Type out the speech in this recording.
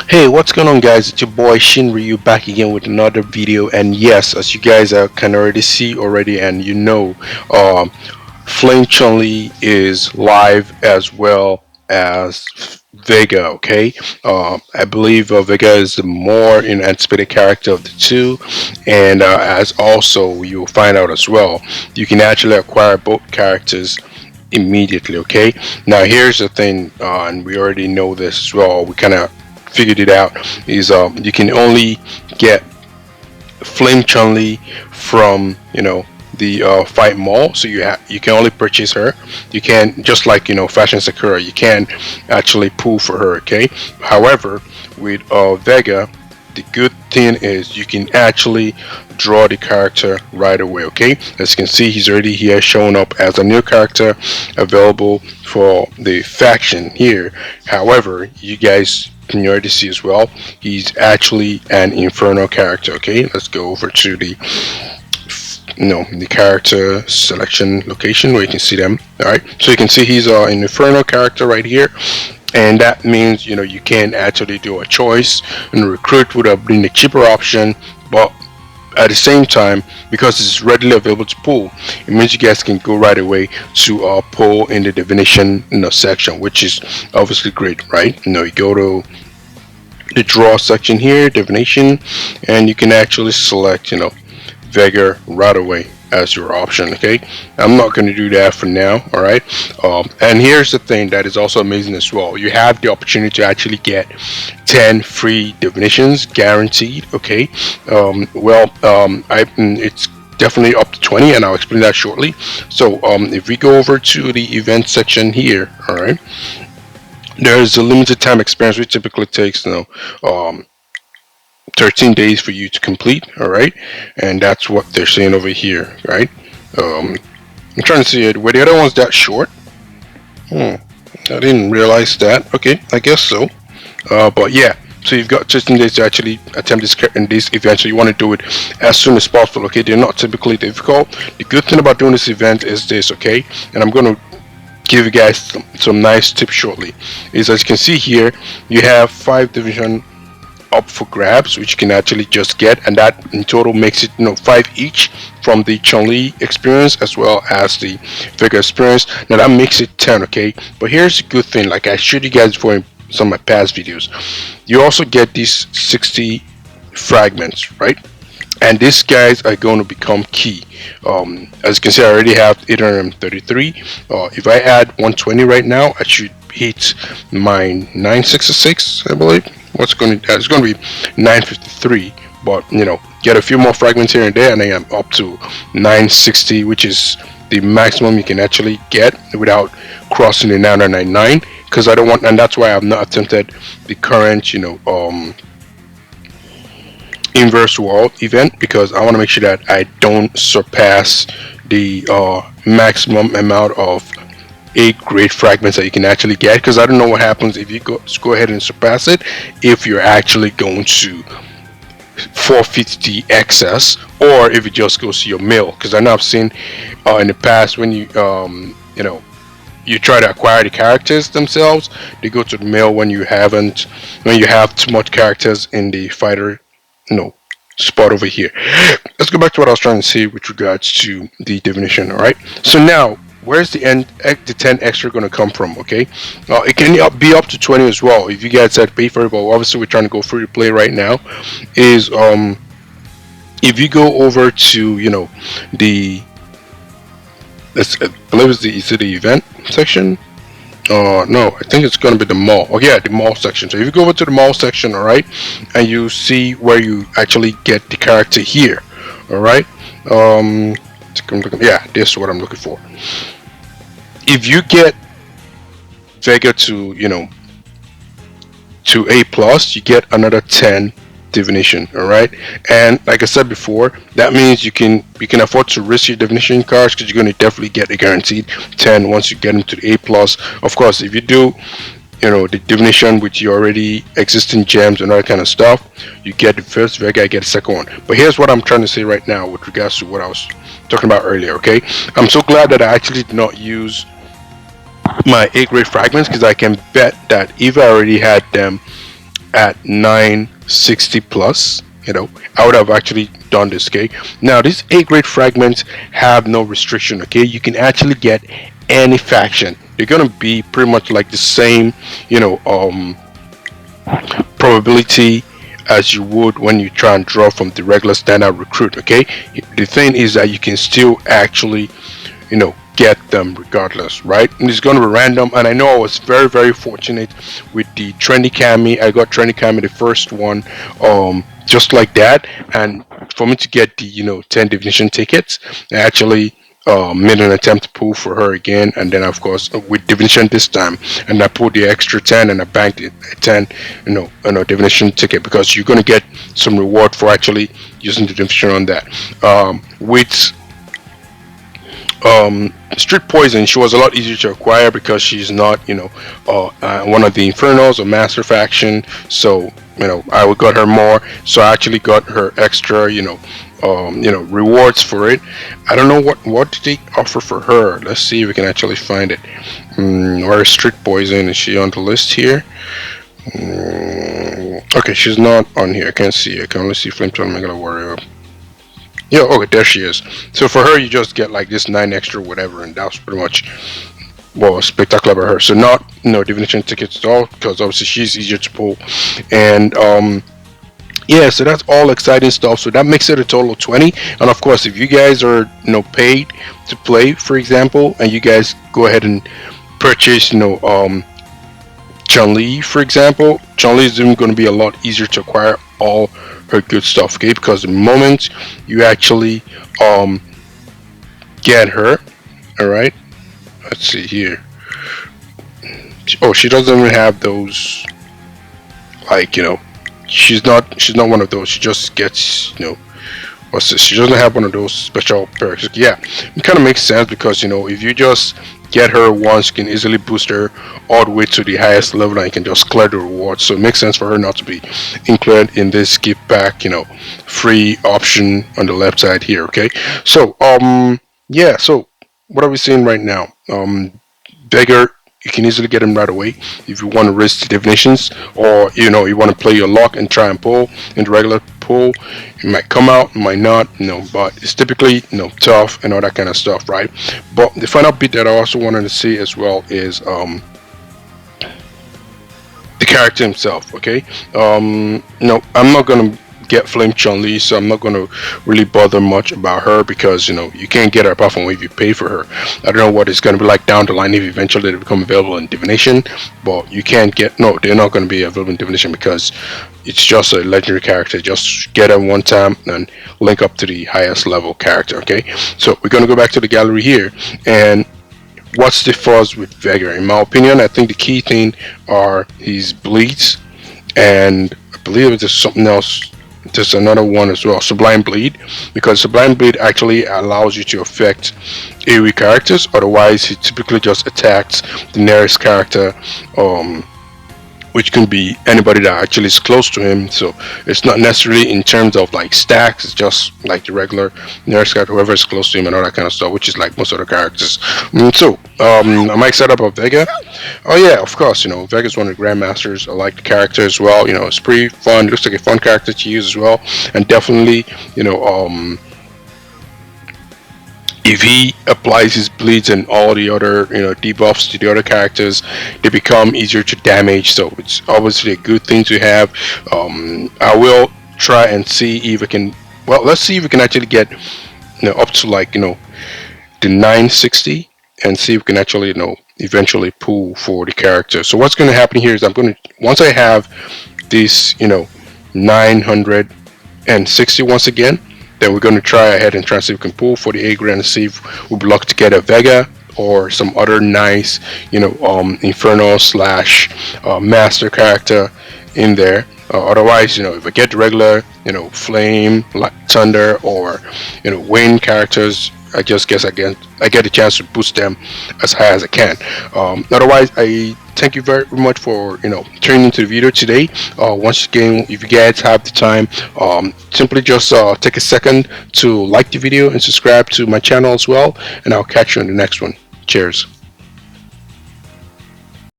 Hey, what's going on, guys? It's your boy Shin Ryu back again with another video. And yes, as you guys can already see already, and um, Flame Chunli is live as well as Vega. Okay, I believe Vega is the more anticipated character of the two, and as also you'll find out as well, you can actually acquire both characters immediately. Okay, now here's the thing, and we already know this as well. We kind of figured it out, is you can only get Flame Chunli from the fight mall. So you can only purchase her. You can, just like Fashion Sakura, you can actually pull for her. Okay, however, with Vega, the good thing is you can actually draw the character right away. Okay, as you can see, he's already here showing up as a new character available for the faction here. However, you guys can already see as well, he's actually an Inferno character. Okay, let's go over to the the character selection location where you can see them. All right, so you can see he's an Inferno character right here, and that means you can actually do a choice and recruit would have been the cheaper option, but at the same time, because it's readily available to pull, it means you guys can go right away to pull in the divination section, which is obviously great, right? You go to the draw section here, divination, and you can actually select Vega right away as your option. Okay, I'm not going to do that for now. All right, and here's the thing that is also amazing as well. You have the opportunity to actually get 10 free divinations guaranteed. Okay, it's definitely up to 20, and I'll explain that shortly. So if we go over to the event section here, all right, there's a limited time experience which typically takes 13 days for you to complete. All right, and that's what they're saying over here, right? I'm trying to see it. Were the other ones that short? I didn't realize that. Okay, I guess so. But yeah, so you've got 13 days to actually attempt this in this event. So you want to do it as soon as possible. Okay, they're not typically difficult. The good thing about doing this event is this. Okay, and I'm gonna give you guys some nice tips shortly. Is, as you can see here, you have 5 division up for grabs, which you can actually just get, and that in total makes it 5 each from the Chun-Li experience as well as the Vega experience. Now that makes it 10. Okay, but here's the good thing, like I showed you guys before in some of my past videos, you also get these 60 fragments, right? And these guys are going to become key. As you can see, I already have 833. If I add 120 right now, I should hit my 966, I believe. It's going to be 953, but get a few more fragments here and there, and then I'm up to 960, which is the maximum you can actually get without crossing the 999. Because I don't want, and that's why I've not attempted the current inverse world event, because I want to make sure that I don't surpass the maximum amount of 8 great fragments that you can actually get, because I don't know what happens if you go ahead and surpass it, if you're actually going to forfeit the excess, or if it just goes to your mill. Because I know I've seen in the past, when you try to acquire the characters themselves, they go to the mill when you have too much characters in the fighter spot over here. Let's go back to what I was trying to say with regards to the divination. All right, so now where's the 10 extra going to come from? Okay, it can be up to 20 as well if you guys had to pay for it, but obviously we're trying to go free to play right now. Is if you go over to the, I believe it's the event section. No, I think it's going to be the mall. Oh yeah, the mall section. So if you go over to the mall section, all right, and you see where you actually get the character here, all right. Yeah, this is what I'm looking for. If you get Vega to to A plus, you get another 10 divination. All right, and like I said before, that means you can afford to risk your divination cards, because you're going to definitely get a guaranteed 10 once you get them to the A plus. Of course, if you do the divination with your already existing gems and all that kind of stuff, you get the first Vega, I get the second one. But here's what I'm trying to say right now with regards to what I was talking about earlier. Okay, I'm so glad that I actually did not use my 8 grade fragments, because I can bet that if I already had them at 960 plus, I would have actually done this. Okay, now these A grade fragments have no restriction. Okay, you can actually get any faction. They're gonna be pretty much like the same, probability as you would when you try and draw from the regular standard recruit. Okay, the thing is that you can still actually get them regardless, right? And it's going to be random. And I know I was very, very fortunate with the trendy cami. I got trendy cami the first one, just like that. And for me to get the 10 divination tickets, I actually made an attempt to pull for her again, and then of course with divination this time, and I pulled the extra 10 and I banked it 10 divination ticket, because you're going to get some reward for actually using the divination on that. With Street Poison, she was a lot easier to acquire because she's not one of the Infernos or Master faction, so I got her more, so I actually got her extra rewards for it. I don't know what did they offer for her. Let's see if we can actually find it. Where is Street Poison? Is she on the list here? Okay, she's not on here. I can't see. I can only see Flamethrower Mega Warrior. Yeah, okay, there she is. So for her, you just get like this 9 extra whatever, and that was pretty much spectacular about her. So not divination tickets at all, because obviously she's easier to pull. And yeah, so that's all exciting stuff. So that makes it a total of 20. And of course, if you guys are paid to play, for example, and you guys go ahead and purchase Chunli, for example, Chunli is even going to be a lot easier to acquire all her good stuff, okay? Because the moment you actually get her, all right, let's see here. Oh, she doesn't even have those, like, she's not one of those. She just gets, what's this? She doesn't have one of those special perks. Yeah, it kind of makes sense, because if you just get her once, you can easily boost her all the way to the highest level, and you can just clear the rewards. So it makes sense for her not to be included in this give back, free option on the left side here. Okay, so yeah, so what are we seeing right now? Beggar, you can easily get him right away if you want to risk the divinations, or you want to play your luck and try and pull in the regular pull. It might come out, it might not, but it's typically tough and all that kind of stuff, right? But the final bit that I also wanted to see as well is the character himself. Okay, no, I'm not gonna get Flame Chunli, so I'm not going to really bother much about her, because you can't get her apart from if you pay for her. I don't know what it's going to be like down the line if eventually they become available in Divination, but you can't get, no, they're not going to be available in Divination, because it's just a legendary character. Just get her one time and link up to the highest level character. Okay, so we're going to go back to the gallery here, and what's the fuzz with Vega? In my opinion, I think the key thing are his bleeds, and I believe there's something else. There's another one as well, Sublime Bleed, because Sublime Bleed actually allows you to affect AoE characters. Otherwise, he typically just attacks the nearest character, which can be anybody that actually is close to him. So it's not necessarily in terms of like stacks, it's just like the regular nearest character, whoever is close to him and all that kind of stuff, which is like most other characters. So am I excited about Vega? Oh yeah, of course. Vega is one of the grandmasters. I like the character as well. It's pretty fun. It looks like a fun character to use as well, and definitely if he applies his bleeds and all the other debuffs to the other characters, they become easier to damage. So it's obviously a good thing to have. I will try and see if I can, well, let's see if we can actually get up to like the 960, and see if we can actually eventually pull for the character. So what's going to happen here is I'm going to, once I have this 960 once again, then we're going to try ahead and try and see if we can pull for the A grade and see if we'll be lucky to get a Vega or some other nice Inferno slash master character in there. Otherwise, if I get the regular flame, like thunder, or wind characters, I just guess I get a chance to boost them as high as I can. Otherwise, I thank you very much for tuning into the video today. Once again, if you guys have the time, simply just take a second to like the video and subscribe to my channel as well, and I'll catch you in the next one. Cheers.